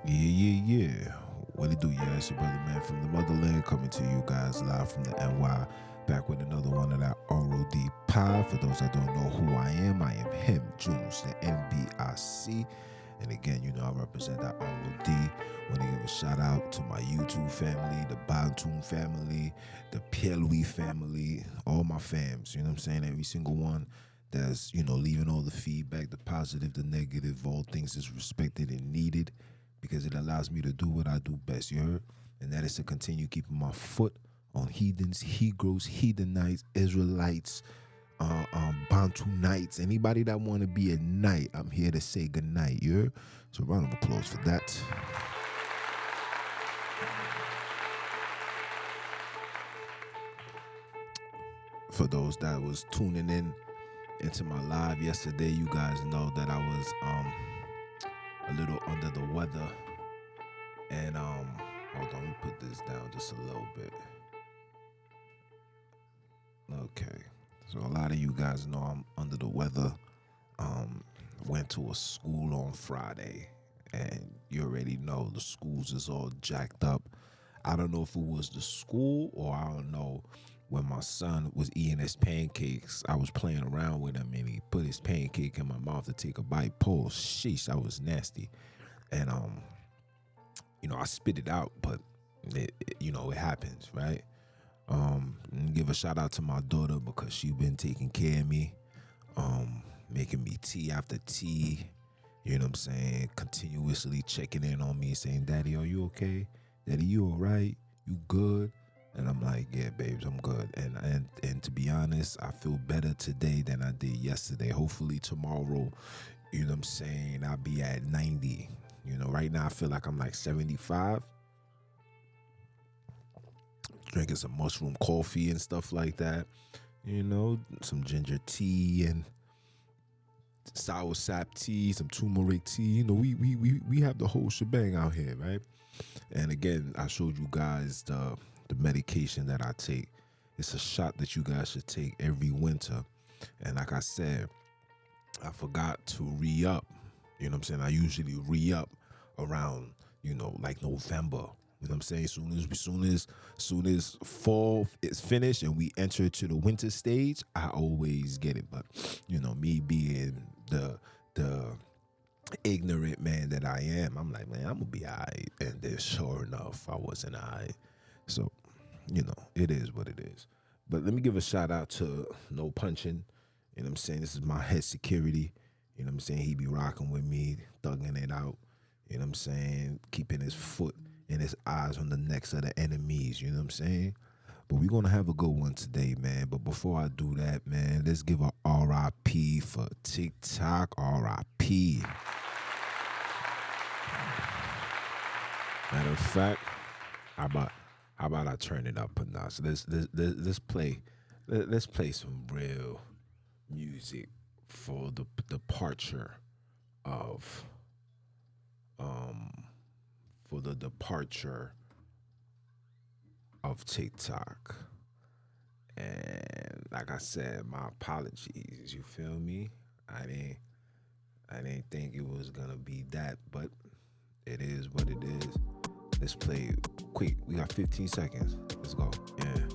Yeah. What it do? Yeah, it's your brother, man, from the motherland, coming to you guys live from the NY, back with another one of that ROD pod. For those that don't know who I am him, Jules, the NBIC. And again, I represent that ROD. Want to give a shout out to my YouTube family, the Bantoon family, the Pielui family, all my fams, you know what I'm saying? Every single one that's, leaving all the feedback, the positive, the negative, all things is respected and needed because it allows me to do what I do best, you heard? And that is to continue keeping my foot on heathens, Hebrews, heathenites, Israelites, Bantu Knights, anybody that want to be a knight, I'm here to say good night, you heard? So round of applause for that. For those that was tuning in into my live yesterday, you guys know that I was a little under the weather. And hold on, let me put this down just a little bit. Okay. So a lot of you guys know I'm under the weather. Went to a school on Friday, and you already know the schools is all jacked up. I don't know if it was the school or I don't know. When my son was eating his pancakes, I was playing around with him and he put his pancake in my mouth to take a bite. Pause. Sheesh, that was nasty. And I spit it out, but it happens, right? Give a shout out to my daughter because she's been taking care of me, making me tea after tea. You know what I'm saying? Continuously checking in on me, saying, "Daddy, are you okay? Daddy, you all right? You good?" And I'm like, "Yeah, babes, I'm good." And to be honest, I feel better today than I did yesterday. Hopefully tomorrow, you know what I'm saying, I'll be at 90. Right now I feel like I'm like 75. Drinking some mushroom coffee and stuff like that. Some ginger tea and sour sap tea, some turmeric tea. We have the whole shebang out here, right? And again, I showed you guys the medication that I take. It's a shot that you guys should take every winter. And like I said, I forgot to re-up. You know what I'm saying? I usually re-up around, like November. You know what I'm saying? Soon as fall is finished and we enter to the winter stage, I always get it. But, me being the ignorant man that I am, I'm like, man, I'm gonna be all right. And then sure enough, I wasn't all right. So, it is what it is. But let me give a shout out to No Punching. You know what I'm saying? This is my head security. You know what I'm saying? He be rocking with me, thugging it out. You know what I'm saying? Keeping his foot and his eyes on the necks of the enemies. You know what I'm saying? But we're going to have a good one today, man. But before I do that, man, let's give a RIP for TikTok. RIP. Matter of fact, how about I turn it up a notch? Let's play some real music for the departure of TikTok. And like I said, my apologies. You feel me? I didn't think it was gonna be that, but it is what it is. Let's play it quick. We got 15 seconds. Let's go. Yeah.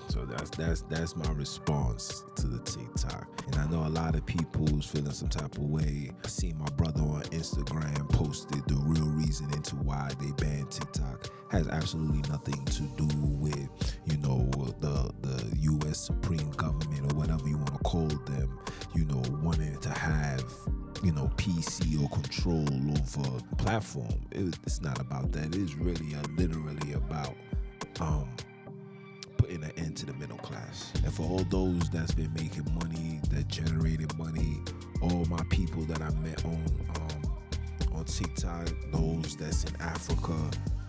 So that's my response to the TikTok. And I know a lot of people's feeling some type of way. I seen my brother on Instagram posted the real reason into why they banned TikTok. Has absolutely nothing to do with, the US Supreme Government or whatever you want to call them, wanting to have, PC or control over the platform. It's not about that. It's really literally about putting an end to the middle class. And for all those that's been making money, that generated money, all my people that I met on TikTok, those that's in Africa,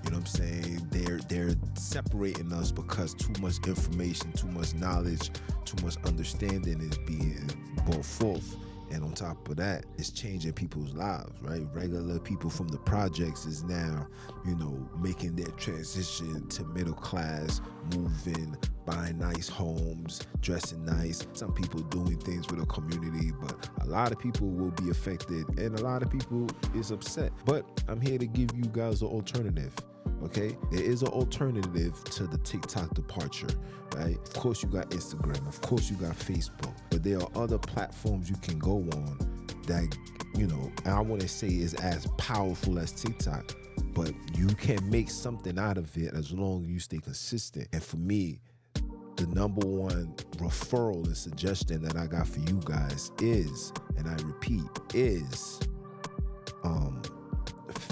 you know what I'm saying? They're separating us because too much information, too much knowledge, too much understanding is being brought forth. And on top of that, it's changing people's lives, right? Regular people from the projects is now, making their transition to middle class, moving, buying nice homes, dressing nice. Some people doing things for the community, but a lot of people will be affected and a lot of people is upset. But I'm here to give you guys an alternative. Okay, there is an alternative to the TikTok departure, right? Of course you got Instagram, of course you got Facebook, but there are other platforms you can go on that, I wouldn't say is as powerful as TikTok, but you can make something out of it as long as you stay consistent. And for me, the number one referral and suggestion that I got for you guys is, and I repeat, is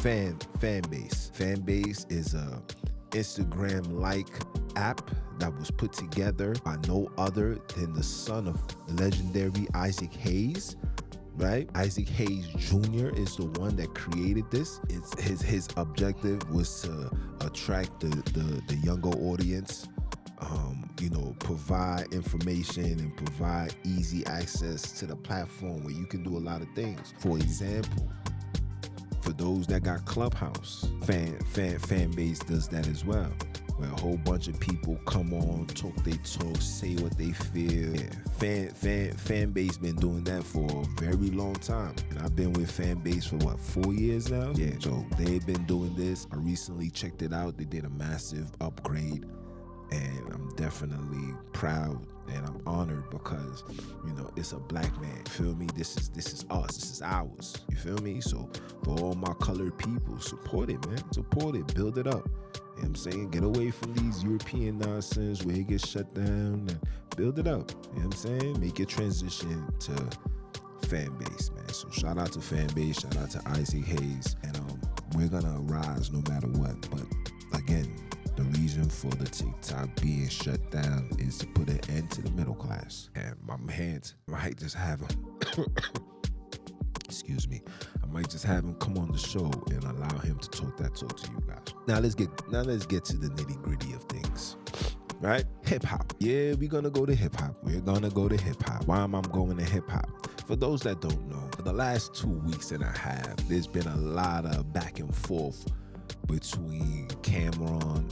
Fanbase. Fanbase is a Instagram-like app that was put together by no other than the son of legendary Isaac Hayes, right? Isaac Hayes Jr. is the one that created this. It's his objective was to attract the younger audience, provide information and provide easy access to the platform where you can do a lot of things. For example, for those that got Clubhouse, Fanbase does that as well, where a whole bunch of people come on, talk they talk, say what they feel. Yeah, Fanbase been doing that for a very long time, and I've been with Fanbase for 4 years now. Yeah, so they've been doing this. I recently checked it out. They did a massive upgrade, and I'm definitely proud and I'm honored because, it's a black man. You feel me? This is us. This is ours. You feel me? So for all my colored people, support it, man. Support it. Build it up. You know what I'm saying? Get away from these European nonsense where it gets shut down and build it up. You know what I'm saying? Make your transition to Fanbase, man. So shout out to Fanbase. Shout out to Isaac Hayes. And we're gonna rise no matter what. But again, the reason for the TikTok being shut down is to put an end to the middle class. And my hands might just have him, excuse me, I might just have him come on the show and allow him to talk to you guys. Now let's get to the nitty gritty of things, right? Hip hop. Yeah, we're gonna go to hip hop. We're gonna go to hip hop. Why am I going to hip hop? For those that don't know, for the last 2 weeks and a half, there's been a lot of back and forth between Cameron,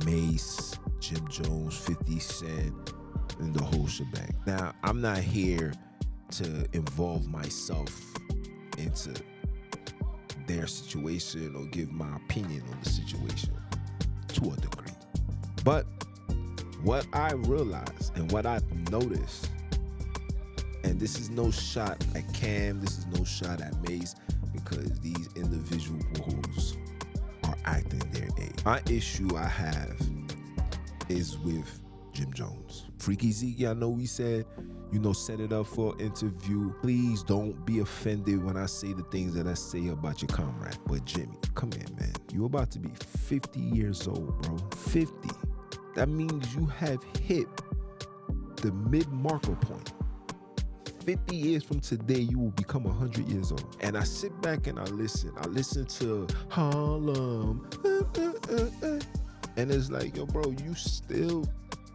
Mace, Jim Jones, 50 Cent, and the whole shebang. Now, I'm not here to involve myself into their situation or give my opinion on the situation to a degree. But what I realized and what I've noticed, and this is no shot at Cam, this is no shot at Mace, because these individuals are acting their age. My issue I have is with Jim Jones. Freaky Zeke, I know we said, set it up for an interview. Please don't be offended when I say the things that I say about your comrade. But Jimmy, come in, man. You're about to be 50 years old, bro. 50. That means you have hit the mid-marker point. 50 years from today, you will become 100 years old. And I sit back and I listen. I listen to Harlem. And it's like, yo, bro, you still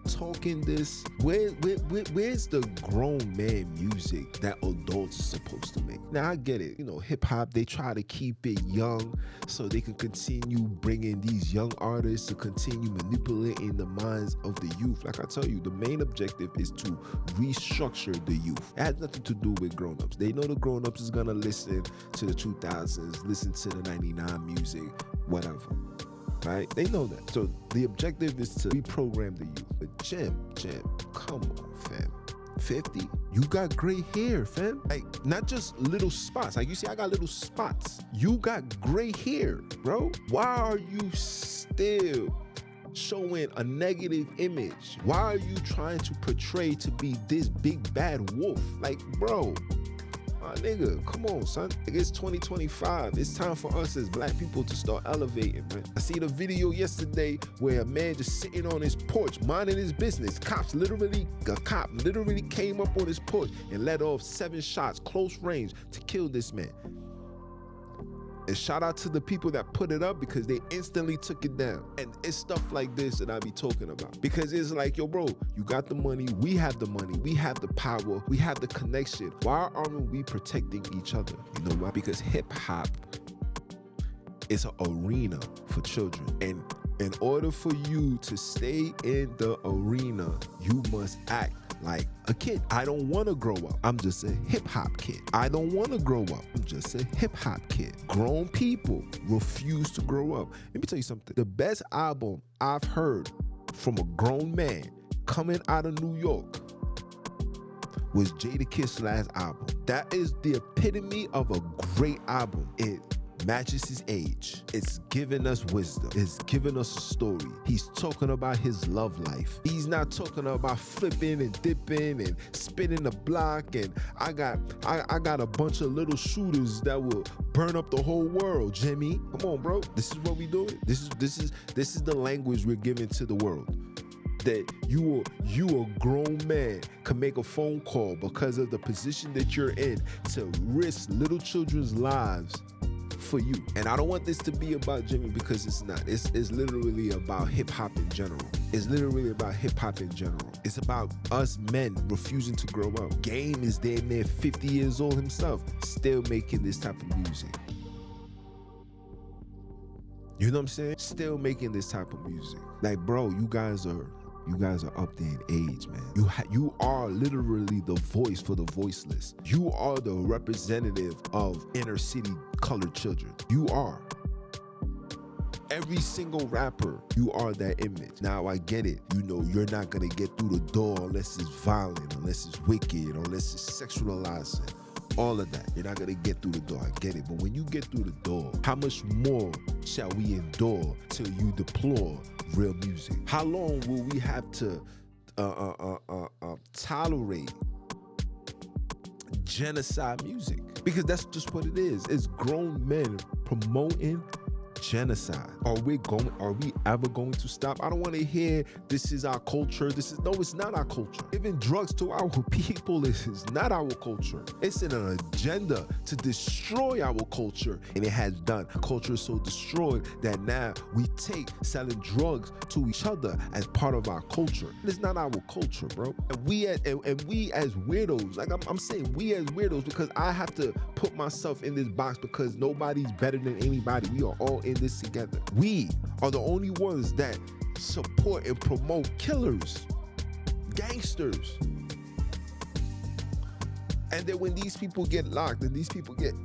talking this? Where's the grown man music that adults are supposed to make? Now, I get it. Hip hop, they try to keep it young so they can continue bringing these young artists to continue manipulating the minds of the youth. Like I tell you, the main objective is to restructure the youth. It has nothing to do with grown-ups. They know the grown-ups is gonna listen to the 2000s, listen to the 99 music, whatever. Right? They know that. So the objective is to reprogram the youth. But Jim, come on, fam. 50, you got gray hair, fam. Like, not just little spots. Like, you see, I got little spots. You got gray hair, bro. Why are you still showing a negative image? Why are you trying to portray to be this big bad wolf? Like, bro, my nigga, come on, son. It's 2025. It's time for us as black people to start elevating, man. I see the video yesterday where a man just sitting on his porch, minding his business. A cop literally came up on his porch and let off 7 shots, close range, to kill this man. And shout out to the people that put it up because they instantly took it down. And it's stuff like this that I be talking about. Because it's like, yo, bro, you got the money, we have the money, we have the power, we have the connection. Why aren't we protecting each other? You know why? Because hip hop is an arena for children. And in order for you to stay in the arena, you must act like a kid. I don't want to grow up. I'm just a hip hop kid. I don't want to grow up. I'm just a hip hop kid. Grown people refuse to grow up. Let me tell you something. The best album I've heard from a grown man coming out of New York was Jadakiss' last album. That is the epitome of a great album. It matches his age. It's giving us wisdom. It's giving us a story. He's talking about his love life. He's not talking about flipping and dipping and spinning the block and I got a bunch of little shooters that will burn up the whole world. Jimmy, come on, bro. This is what we doing. This is the language we're giving to the world. That you a grown man can make a phone call because of the position that you're in to risk little children's lives for you. And I don't want this to be about Jimmy because it's not. It's literally about hip hop in general. It's literally about hip hop in general. It's about us men refusing to grow up. Game is damn near 50 years old himself, still making this type of music. You know what I'm saying? Still making this type of music. Like, bro, you guys are up there in age, man. You are literally the voice for the voiceless. You are the representative of inner city colored children. You are. Every single rapper, you are that image. Now, I get it. You know, you're not going to get through the door unless it's violent, unless it's wicked, unless it's sexualizing. All of that. You're not going to get through the door. I get it. But when you get through the door, how much more shall we endure till you deplore real music? How long will we have to tolerate genocide music? Because that's just what it is. It's grown men promoting genocide. Are we ever going to stop? I don't want to hear this is our culture. No, it's not our culture. Giving drugs to our people is not our culture. It's an agenda to destroy our culture, and it has done. Culture is so destroyed that now we take selling drugs to each other as part of our culture. It's not our culture, bro. And we as weirdos, like I'm saying, we as weirdos, because I have to put myself in this box because nobody's better than anybody. We are all in this together. We are the only ones that support and promote killers, gangsters. And then when these people get locked and these people get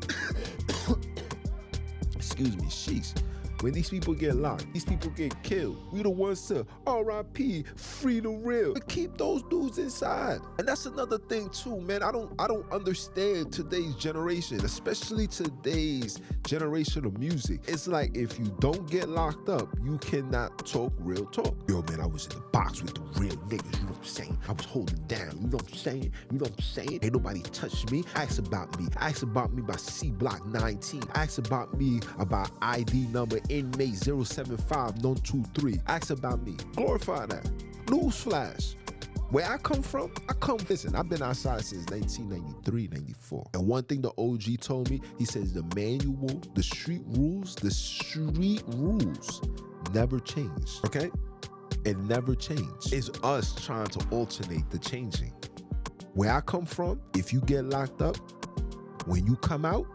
excuse me, sheesh. When these people get locked, these people get killed, we the ones to RIP, free the real. But keep those dudes inside. And that's another thing too, man. I don't understand today's generation, especially today's generation of music. It's like if you don't get locked up, you cannot talk real talk. Yo, man, I was in the box with the real niggas, you know what I'm saying? I was holding down, you know what I'm saying? You know what I'm saying? Ain't nobody touched me. Ask about me. Ask about me by C Block 19. Ask about me about ID number inmate 075-123. Ask about me. Glorify that. Newsflash. Where I come from, listen, I've been outside since 1993, 94. And one thing the OG told me, he says the manual, the street rules never changed, okay? It never changed. It's us trying to alternate the changing. Where I come from, if you get locked up, when you come out,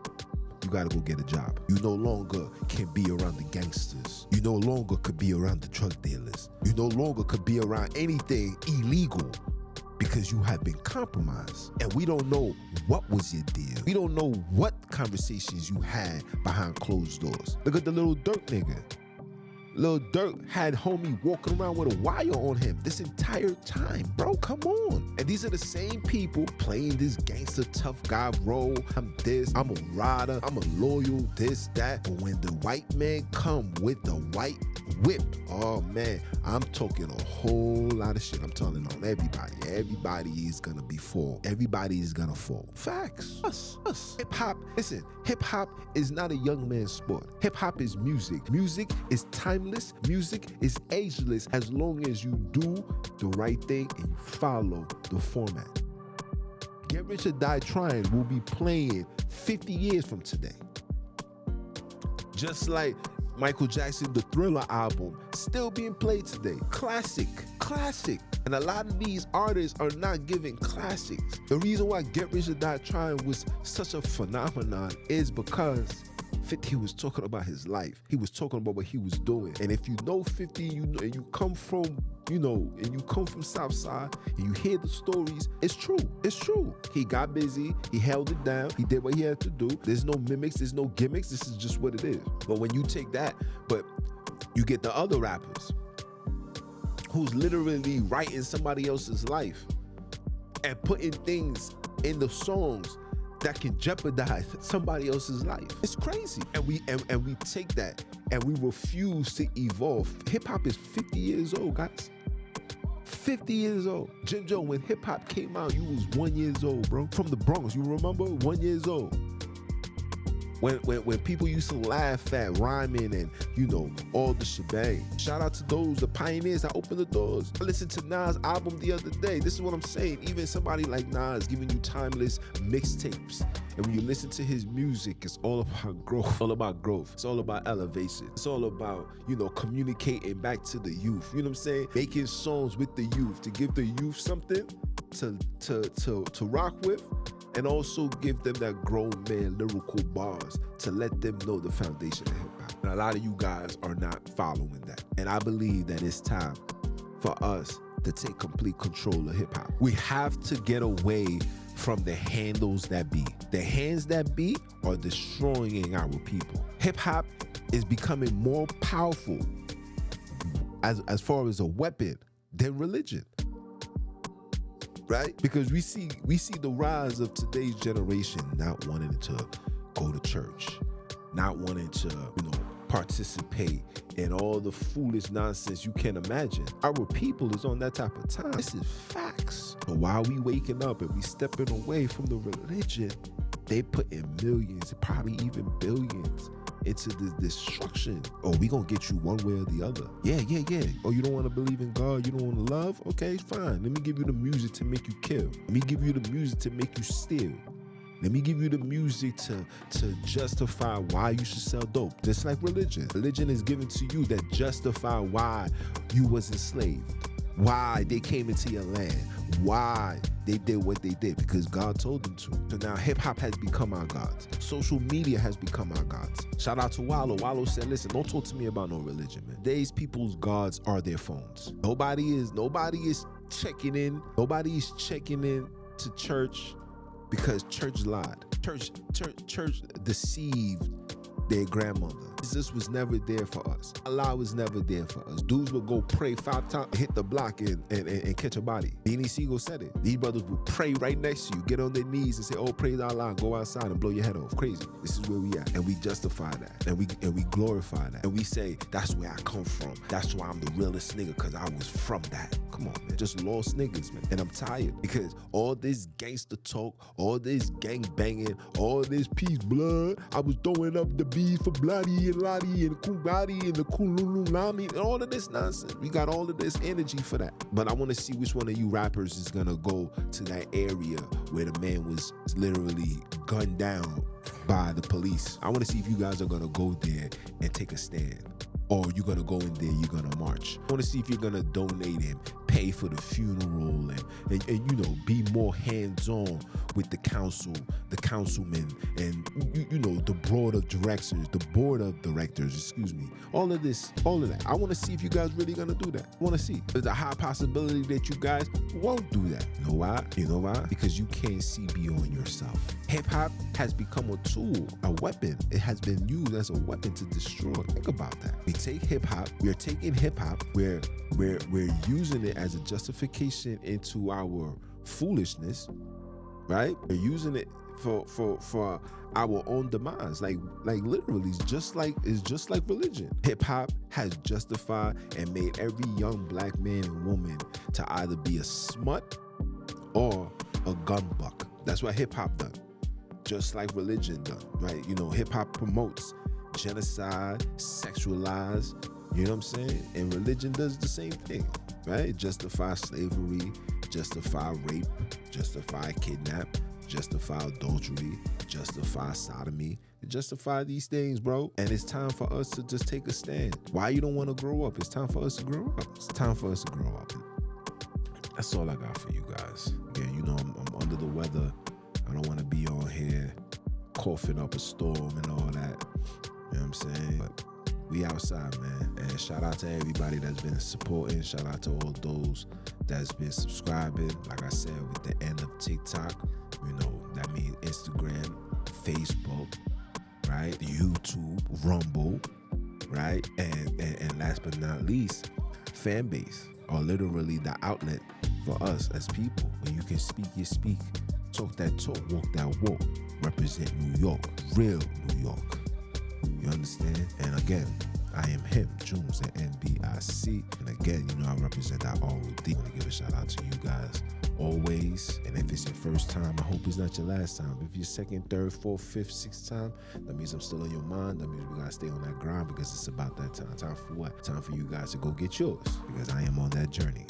you gotta go get a job. You no longer can be around the gangsters. You no longer could be around the drug dealers. You no longer could be around anything illegal because you have been compromised. And we don't know what was your deal. We don't know what conversations you had behind closed doors. Look at the Lil Durk nigga. Lil Durk had homie walking around with a wire on him this entire time. Bro, come on. And these are the same people playing this gangster tough guy role. I'm this, I'm a rider, I'm a loyal, this, that. But when the white man come with the white whip, oh man, I'm talking a whole lot of shit. I'm telling on everybody. Everybody is gonna be fall. Everybody is gonna fall. Facts. Us. Hip hop, listen, hip hop is not a young man's sport. Hip hop is music. Music is timeless. Music is ageless as long as you do the right thing and you follow the format. Get Rich or Die Trying will be playing 50 years from today. Just like Michael Jackson, the Thriller album, still being played today. Classic. And a lot of these artists are not giving classics. The reason why Get Rich or Die Trying was such a phenomenon is because 50 was talking about his life. He was talking about what he was doing. And if you know 50, you know, and you come from, and you come from Southside and you hear the stories, it's true. He got busy, he held it down, he did what he had to do. There's no mimics, there's no gimmicks, this is just what it is. But when you take that, but you get the other rappers who's literally writing somebody else's life and putting things in the songs that can jeopardize somebody else's life. It's crazy. And we take that and we refuse to evolve. Hip hop is 50 years old, guys. 50 years old. Jim Jones, when hip hop came out, you was 1 year old, bro. From the Bronx, you remember? 1 year old. When people used to laugh at rhyming and, all the shebang. Shout out to the pioneers that opened the doors. I listened to Nas' album the other day. This is what I'm saying. Even somebody like Nas giving you timeless mixtapes. And when you listen to his music, it's all about growth. It's all about elevation. It's all about, communicating back to the youth. You know what I'm saying? Making songs with the youth to give the youth something to rock with. And also give them that grown man lyrical bars to let them know the foundation of hip hop. And a lot of you guys are not following that. And I believe that it's time for us to take complete control of hip hop. We have to get away from the handles that be. The hands that be are destroying our people. Hip hop is becoming more powerful as far as a weapon than religion. Right? Because we see the rise of today's generation not wanting to go to church, not wanting to, participate in all the foolish nonsense you can imagine. Our people is on that type of time. This is facts. But while we waking up and we stepping away from the religion, they put in millions, probably even billions into this destruction. Oh, we gonna get you one way or the other. Yeah. Oh, you don't want to believe in God? You don't want to love? Okay, fine. Let me give you the music to make you kill. Let me give you the music to make you steal. Let me give you the music to justify why you should sell dope. Just like religion. Religion is given to you that justify why you was enslaved, why they came into your land, why they did what they did, because God told them to. So now hip hop has become our gods. Social media has become our gods. Shout out to Wallow. Wallow said, listen, don't talk to me about no religion, man. Today's people's gods are their phones. Nobody is checking in. Nobody is checking in to church because church lied. Church deceived their grandmother. Jesus was never there for us. Allah was never there for us. Dudes would go pray 5 times, hit the block and catch a body. Beanie Siegel said it. These brothers would pray right next to you, get on their knees and say, oh, praise Allah, go outside and blow your head off. Crazy. This is where we at. And we justify that. And we glorify that. And we say, that's where I come from. That's why I'm the realest nigga, because I was from that. Come on, man. Just lost niggas, man. And I'm tired because all this gangster talk, all this gang banging, all this peace blood, I was throwing up the bees for bloody and Lottie and Kumbadi and the Kulululami and all of this nonsense. We got all of this energy for that. But I want to see which one of you rappers is going to go to that area where the man was literally gunned down by the police. I want to see if you guys are going to go there and take a stand. Or you're going to go in there, you're going to march. I want to see if you're going to donate and pay for the funeral and be more hands-on with the council, the councilmen, and, the board of directors, all of that. I want to see if you guys really going to do that. I want to see. There's a high possibility that you guys won't do that. You know why? Because you can't see beyond yourself. Hip-hop has become a tool, a weapon. It has been used as a weapon to destroy. Think about that. We are taking hip-hop, we're using it as a justification into our foolishness, right? We're using it for our own demise. Like literally, it's just like religion. Hip-hop has justified and made every young black man and woman to either be a smut or a gun buck. That's what hip-hop done. Just like religion done, right? Hip-hop promotes genocide, sexualize, you know what I'm saying? And religion does the same thing, right? Justify slavery, justify rape, justify kidnap, justify adultery, justify sodomy, justify these things, bro. And it's time for us to just take a stand. Why you don't want to grow up? It's time for us to grow up. It's time for us to grow up. That's all I got for you guys. Again, you know, I'm under the weather. I don't want to be on here coughing up a storm and all that. You know what I'm saying? But we outside, man. And shout out to everybody that's been supporting. Shout out to all those that's been subscribing. Like I said, with the end of TikTok, you know, that means Instagram, Facebook, right? YouTube, Rumble, right? And last but not least, fan base, or literally the outlet for us as people. When you can speak, you speak. Talk that talk, walk that walk. Represent New York, real New York. You understand? And again, I am him, Junes, the NBIC. And again, you know, I represent that ROD. I want to give a shout out to you guys always. And if it's your first time, I hope it's not your last time. If your second, third, fourth, fifth, sixth time, that means I'm still on your mind. That means we gotta stay on that grind, because it's about that time. Time for what? Time for you guys to go get yours, because I am on that journey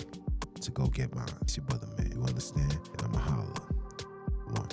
to go get mine. It's your brother, man. You understand? And I'ma holla. One.